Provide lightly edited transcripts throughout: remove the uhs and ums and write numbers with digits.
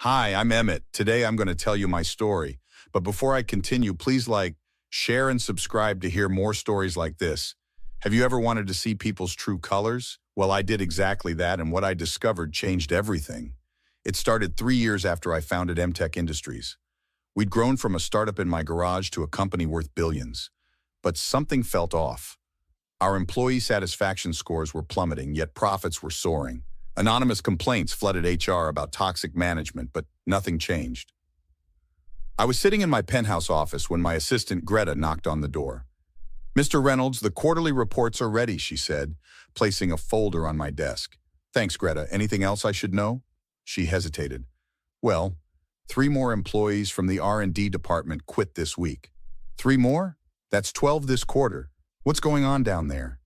Hi, I'm Emmett. Today I'm going to tell you my story. But before I continue, please like, share, and subscribe to hear more stories like this. Have you ever wanted to see people's true colors? Well, I did exactly that, and what I discovered changed everything. It started 3 years after I founded MTech Industries. We'd grown from a startup in my garage to a company worth billions. But something felt off. Our employee satisfaction scores were plummeting, yet profits were soaring. Anonymous complaints flooded HR about toxic management, but nothing changed. I was sitting in my penthouse office when my assistant Greta knocked on the door. "Mr. Reynolds, the quarterly reports are ready," she said, placing a folder on my desk. "Thanks, Greta. Anything else I should know?" She hesitated. "Well, 3 more employees from the R&D department quit this week." "3 more? That's 12 this quarter. What's going on down there?"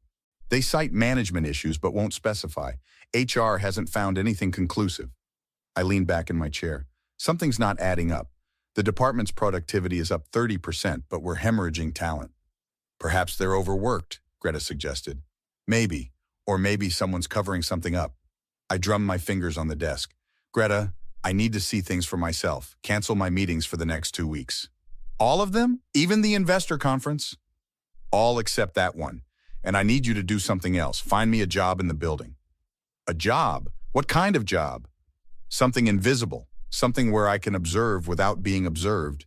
"They cite management issues but won't specify. HR hasn't found anything conclusive." I leaned back in my chair. Something's not adding up. The department's productivity is up 30%, but we're hemorrhaging talent. "Perhaps they're overworked," Greta suggested. "Maybe, or maybe someone's covering something up." I drummed my fingers on the desk. "Greta, I need to see things for myself. Cancel my meetings for the next 2 weeks." "All of them? Even the investor conference?" "All except that one. And I need you to do something else. Find me a job in the building." "A job? What kind of job?" "Something invisible. Something where I can observe without being observed."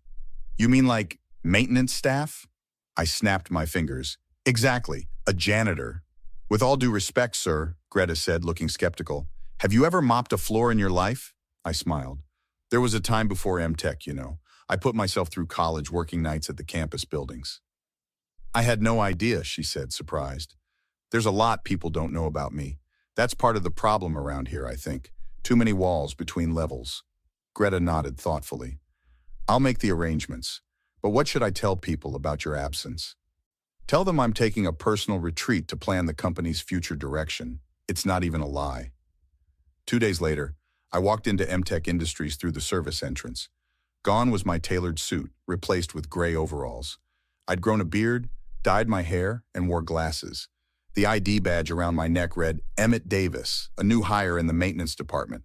"You mean like maintenance staff?" I snapped my fingers. "Exactly. A janitor." "With all due respect, sir," Greta said, looking skeptical, "have you ever mopped a floor in your life?" I smiled. "There was a time before MTech, you know. I put myself through college working nights at the campus buildings." "I had no idea," she said, surprised. "There's a lot people don't know about me. That's part of the problem around here, I think. Too many walls between levels." Greta nodded thoughtfully. "I'll make the arrangements. But what should I tell people about your absence?" "Tell them I'm taking a personal retreat to plan the company's future direction. It's not even a lie." 2 days later, I walked into MTech Industries through the service entrance. Gone was my tailored suit, replaced with gray overalls. I'd grown a beard, dyed my hair, and wore glasses. The ID badge around my neck read, "Emmett Davis, a new hire in the maintenance department."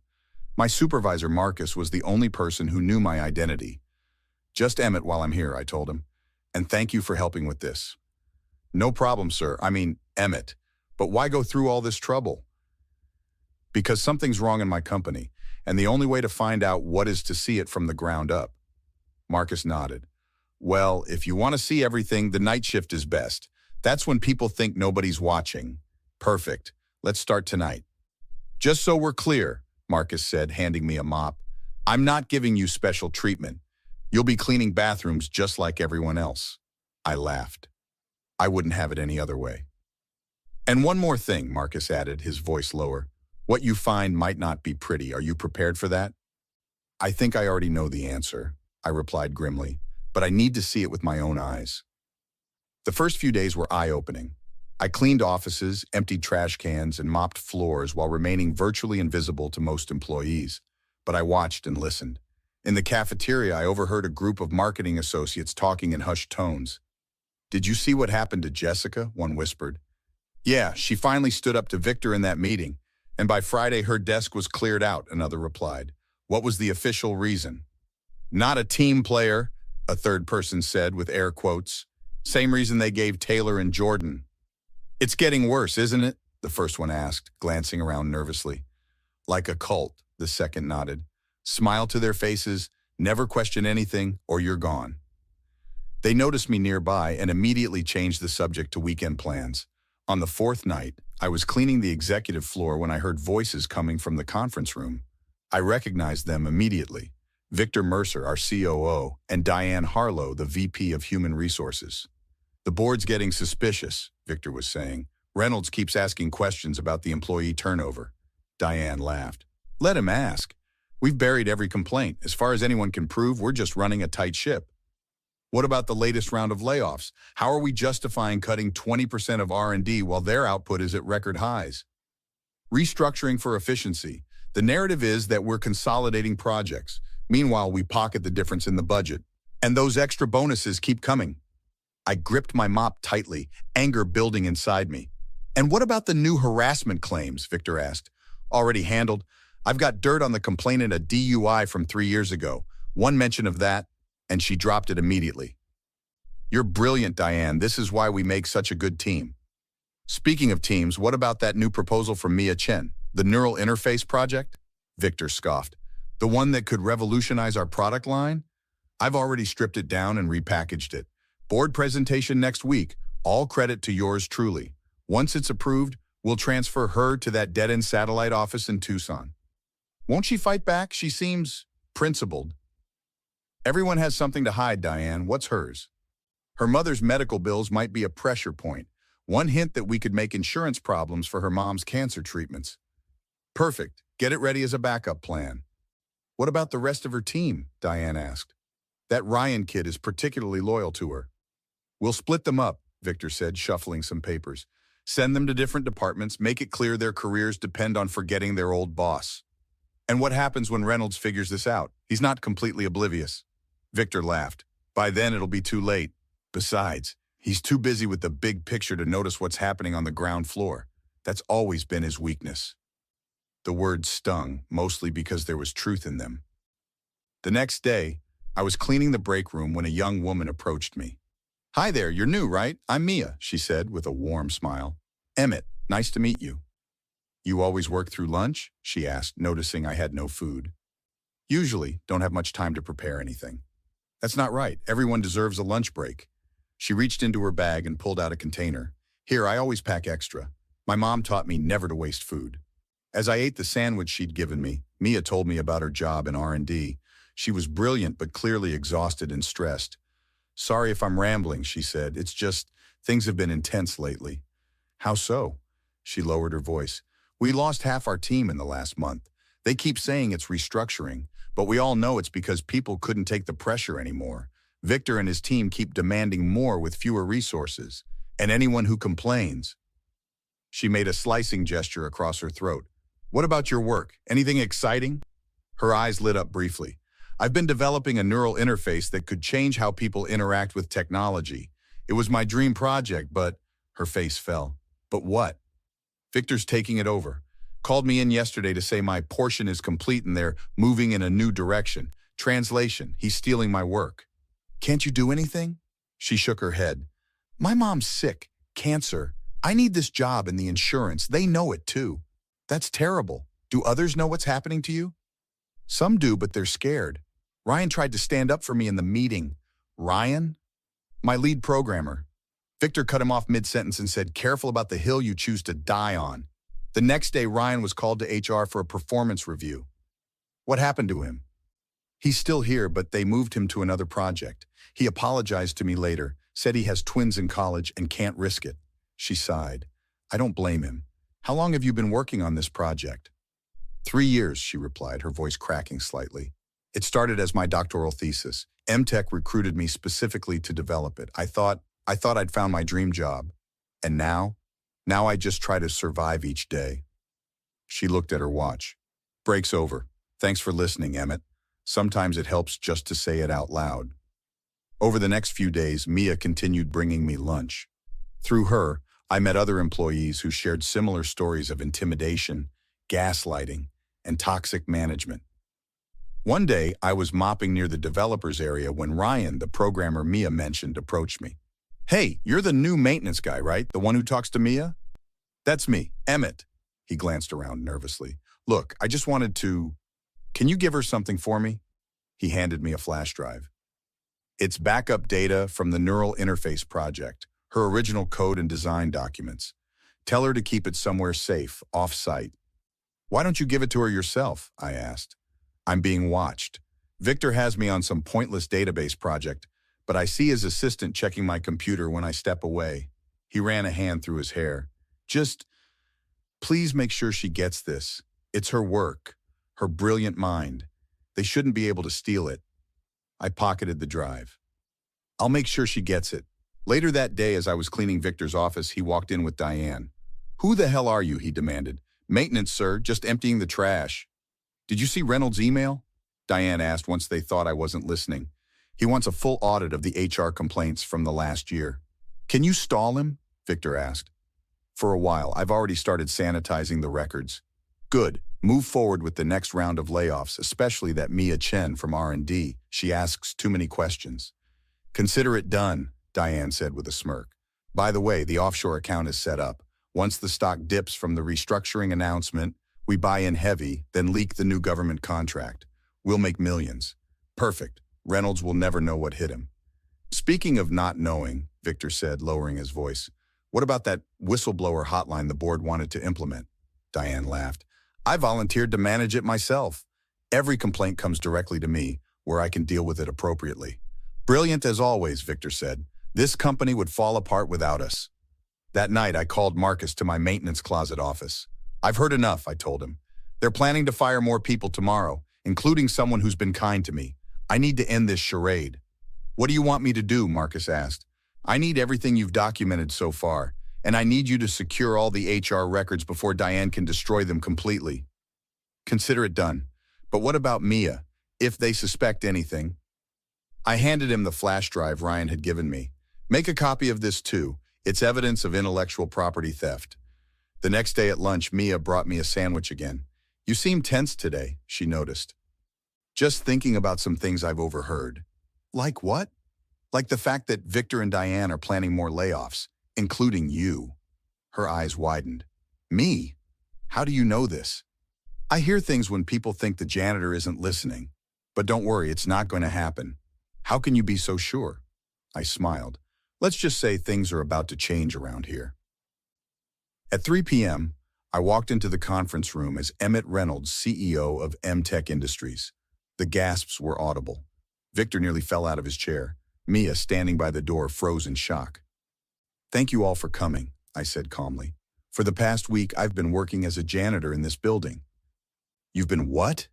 My supervisor, Marcus, was the only person who knew my identity. "Just Emmett while I'm here," I told him. "And thank you for helping with this." "No problem, sir. I mean, Emmett. But why go through all this trouble?" "Because something's wrong in my company, and the only way to find out what is to see it from the ground up." Marcus nodded. "Well, if you want to see everything, the night shift is best. That's when people think nobody's watching." "Perfect. Let's start tonight." "Just so we're clear," Marcus said, handing me a mop, "I'm not giving you special treatment. You'll be cleaning bathrooms just like everyone else." I laughed. I wouldn't have it any other way. "And one more thing," Marcus added, his voice lower. "What you find might not be pretty. Are you prepared for that?" "I think I already know the answer," I replied grimly, "but I need to see it with my own eyes." The first few days were eye-opening. I cleaned offices, emptied trash cans, and mopped floors while remaining virtually invisible to most employees. But I watched and listened. In the cafeteria, I overheard a group of marketing associates talking in hushed tones. "Did you see what happened to Jessica?" one whispered. "Yeah, she finally stood up to Victor in that meeting, and by Friday her desk was cleared out," another replied. "What was the official reason?" "Not a team player," a third person said with air quotes. "Same reason they gave Taylor and Jordan." "It's getting worse, isn't it?" the first one asked, glancing around nervously. "Like a cult," the second nodded. "Smile to their faces, never question anything, or you're gone." They noticed me nearby and immediately changed the subject to weekend plans. On the 4th night, I was cleaning the executive floor when I heard voices coming from the conference room. I recognized them immediately. Victor Mercer, our COO, and Diane Harlow, the VP of Human Resources. "The board's getting suspicious," Victor was saying. "Reynolds keeps asking questions about the employee turnover." Diane laughed. "Let him ask. We've buried every complaint. As far as anyone can prove, we're just running a tight ship." "What about the latest round of layoffs? How are we justifying cutting 20% of R&D while their output is at record highs?" "Restructuring for efficiency. The narrative is that we're consolidating projects. Meanwhile, we pocket the difference in the budget. And those extra bonuses keep coming." I gripped my mop tightly, anger building inside me. "And what about the new harassment claims?" Victor asked. "Already handled. I've got dirt on the complainant, a DUI from 3 years ago. One mention of that, and she dropped it immediately. You're brilliant, Diane. This is why we make such a good team. Speaking of teams, what about that new proposal from Mia Chen, the neural interface project? Victor scoffed. The one that could revolutionize our product line? I've already stripped it down and repackaged it. Board presentation next week. All credit to yours truly. Once it's approved, we'll transfer her to that dead-end satellite office in Tucson. Won't she fight back? She seems principled. Everyone has something to hide, Diane. What's hers? Her mother's medical bills might be a pressure point. One hint that we could make insurance problems for her mom's cancer treatments. Perfect. Get it ready as a backup plan. What about the rest of her team? Diane asked. That Ryan kid is particularly loyal to her. We'll split them up, Victor said, shuffling some papers. Send them to different departments, make it clear their careers depend on forgetting their old boss. And what happens when Reynolds figures this out? He's not completely oblivious. Victor laughed. By then it'll be too late. Besides, he's too busy with the big picture to notice what's happening on the ground floor. That's always been his weakness. The words stung, mostly because there was truth in them. The next day, I was cleaning the break room when a young woman approached me. Hi there, you're new, right? I'm Mia, she said with a warm smile. Emmett, nice to meet you. You always work through lunch? She asked, noticing I had no food. Usually, don't have much time to prepare anything. That's not right. Everyone deserves a lunch break. She reached into her bag and pulled out a container. Here, I always pack extra. My mom taught me never to waste food. As I ate the sandwich she'd given me, Mia told me about her job in R&D. She was brilliant but clearly exhausted and stressed. Sorry if I'm rambling, she said. It's just, things have been intense lately. How so? She lowered her voice. We lost half our team in the last month. They keep saying it's restructuring, but we all know it's because people couldn't take the pressure anymore. Victor and his team keep demanding more with fewer resources. And anyone who complains. She made a slicing gesture across her throat. What about your work? Anything exciting? Her eyes lit up briefly. I've been developing a neural interface that could change how people interact with technology. It was my dream project, but her face fell. But what? Victor's taking it over. Called me in yesterday to say my portion is complete and they're moving in a new direction. Translation, he's stealing my work. Can't you do anything? She shook her head. My mom's sick, cancer. I need this job and the insurance. They know it too. That's terrible. Do others know what's happening to you? Some do, but they're scared. Ryan tried to stand up for me in the meeting. Ryan? My lead programmer. Victor cut him off mid-sentence and said, careful about the hill you choose to die on. The next day, Ryan was called to HR for a performance review. What happened to him? He's still here, but they moved him to another project. He apologized to me later, said he has twins in college and can't risk it. She sighed. I don't blame him. How long have you been working on this project? 3 years, she replied, her voice cracking slightly. It started as my doctoral thesis. MTech recruited me specifically to develop it. I thought I'd found my dream job. And now I just try to survive each day. She looked at her watch. Break's over. Thanks for listening, Emmett. Sometimes it helps just to say it out loud. Over the next few days, Mia continued bringing me lunch. Through her, I met other employees who shared similar stories of intimidation, gaslighting, and toxic management. One day, I was mopping near the developers area when Ryan, the programmer Mia mentioned, approached me. Hey, you're the new maintenance guy, right? The one who talks to Mia? That's me, Emmett. He glanced around nervously. Look, I just wanted to... Can you give her something for me? He handed me a flash drive. It's backup data from the neural interface project, her original code and design documents. Tell her to keep it somewhere safe, off-site. Why don't you give it to her yourself? I asked. I'm being watched. Victor has me on some pointless database project, but I see his assistant checking my computer when I step away. He ran a hand through his hair. Just, please make sure she gets this. It's her work, her brilliant mind. They shouldn't be able to steal it. I pocketed the drive. I'll make sure she gets it. Later that day, as I was cleaning Victor's office, he walked in with Diane. Who the hell are you? He demanded. Maintenance, sir, just emptying the trash. Did you see Reynolds' email? Diane asked once they thought I wasn't listening. He wants a full audit of the HR complaints from the last year. Can you stall him? Victor asked. For a while, I've already started sanitizing the records. Good. Move forward with the next round of layoffs, especially that Mia Chen from R&D. She asks too many questions. Consider it done, Diane said with a smirk. By the way, the offshore account is set up. Once the stock dips from the restructuring announcement, we buy in heavy, then leak the new government contract. We'll make millions. Perfect. Reynolds will never know what hit him. Speaking of not knowing, Victor said, lowering his voice, what about that whistleblower hotline the board wanted to implement? Diane laughed. I volunteered to manage it myself. Every complaint comes directly to me, where I can deal with it appropriately. Brilliant as always, Victor said. This company would fall apart without us. That night, I called Marcus to my maintenance closet office. I've heard enough, I told him. They're planning to fire more people tomorrow, including someone who's been kind to me. I need to end this charade. What do you want me to do? Marcus asked. I need everything you've documented so far, and I need you to secure all the HR records before Diane can destroy them completely. Consider it done. But what about Mia? If they suspect anything? I handed him the flash drive Ryan had given me. Make a copy of this too. It's evidence of intellectual property theft. The next day at lunch, Mia brought me a sandwich again. You seem tense today, she noticed. Just thinking about some things I've overheard. Like what? Like the fact that Victor and Diane are planning more layoffs, including you. Her eyes widened. Me? How do you know this? I hear things when people think the janitor isn't listening. But don't worry, it's not going to happen. How can you be so sure? I smiled. Let's just say things are about to change around here. At 3 p.m., I walked into the conference room as Emmett Reynolds, CEO of MTech Industries. The gasps were audible. Victor nearly fell out of his chair. Mia, standing by the door, froze in shock. Thank you all for coming, I said calmly. For the past week, I've been working as a janitor in this building. You've been what?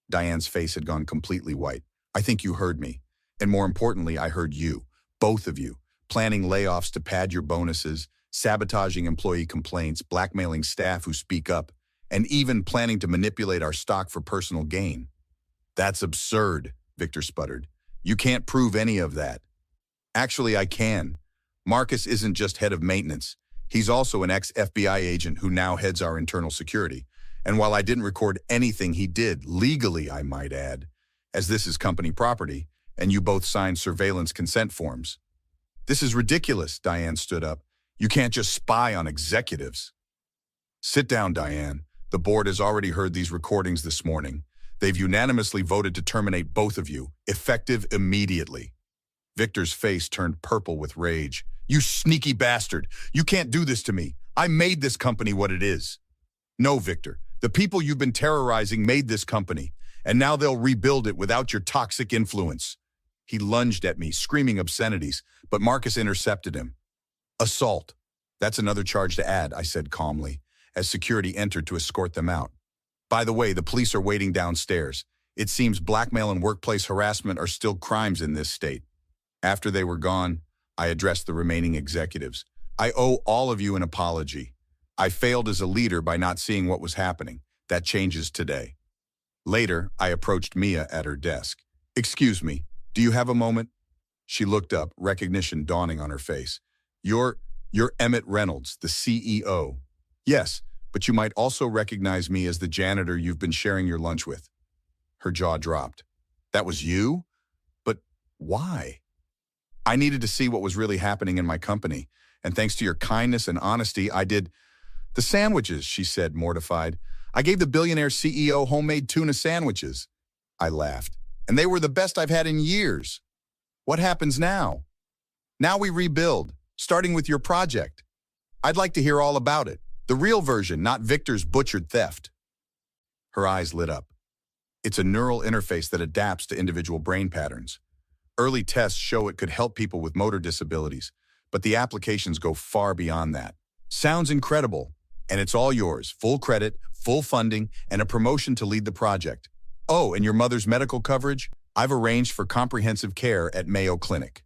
Diane's face had gone completely white. I think you heard me. And more importantly, I heard you, both of you, planning layoffs to pad your bonuses, sabotaging employee complaints, blackmailing staff who speak up, and even planning to manipulate our stock for personal gain. That's absurd, Victor sputtered. You can't prove any of that. Actually, I can. Marcus isn't just head of maintenance. He's also an ex-FBI agent who now heads our internal security. And while I didn't record anything he did, legally I might add, as this is company property, and you both signed surveillance consent forms. This is ridiculous, Diane stood up. You can't just spy on executives. Sit down, Diane. The board has already heard these recordings this morning. They've unanimously voted to terminate both of you, effective immediately. Victor's face turned purple with rage. You sneaky bastard! You can't do this to me. I made this company what it is. No, Victor. The people you've been terrorizing made this company, and now they'll rebuild it without your toxic influence. He lunged at me, screaming obscenities, but Marcus intercepted him. Assault. That's another charge to add, I said calmly, as security entered to escort them out. By the way, the police are waiting downstairs. It seems blackmail and workplace harassment are still crimes in this state. After they were gone, I addressed the remaining executives. I owe all of you an apology. I failed as a leader by not seeing what was happening. That changes today. Later, I approached Mia at her desk. Excuse me, do you have a moment? She looked up, recognition dawning on her face. You're Emmett Reynolds, the CEO. Yes, but you might also recognize me as the janitor you've been sharing your lunch with. Her jaw dropped. That was you? But why? I needed to see what was really happening in my company, and thanks to your kindness and honesty, I did. The sandwiches, she said, mortified. I gave the Billionaire CEO homemade tuna sandwiches. I laughed. And they were the best I've had in years. What happens now? Now we rebuild, starting with your project. I'd like to hear all about it. The real version, not Victor's butchered theft. Her eyes lit up. It's a neural interface that adapts to individual brain patterns. Early tests show it could help people with motor disabilities, but the applications go far beyond that. Sounds incredible. And it's all yours, full credit, full funding, and a promotion to lead the project. Oh, and your mother's medical coverage? I've arranged for comprehensive care at Mayo Clinic.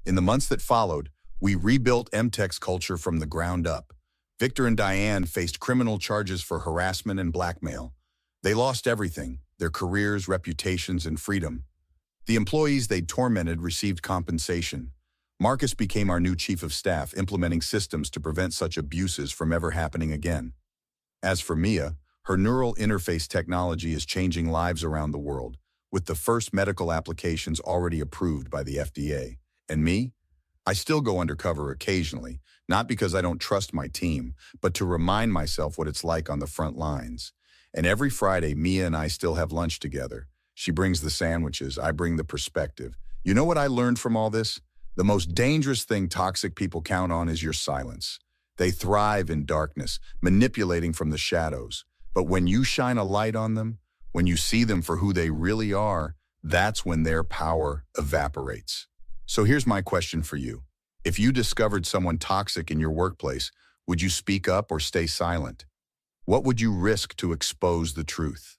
In the months that followed, we rebuilt MTech's culture from the ground up. Victor and Diane faced criminal charges for harassment and blackmail. They lost everything, their careers, reputations, and freedom. The employees they'd tormented received compensation. Marcus became our new chief of staff, implementing systems to prevent such abuses from ever happening again. As for Mia, Her neural interface technology is changing lives around the world, with the first medical applications already approved by the FDA. And me? I still go undercover occasionally, not because I don't trust my team, but to remind myself what it's like on the front lines. And every Friday, Mia and I still have lunch together. She brings the sandwiches, I bring the perspective. You know what I learned from all this? The most dangerous thing toxic people count on is your silence. They thrive in darkness, manipulating from the shadows. But when you shine a light on them, when you see them for who they really are, that's when their power evaporates. So here's my question for you. If you discovered someone toxic in your workplace, would you speak up or stay silent? What would you risk to expose the truth?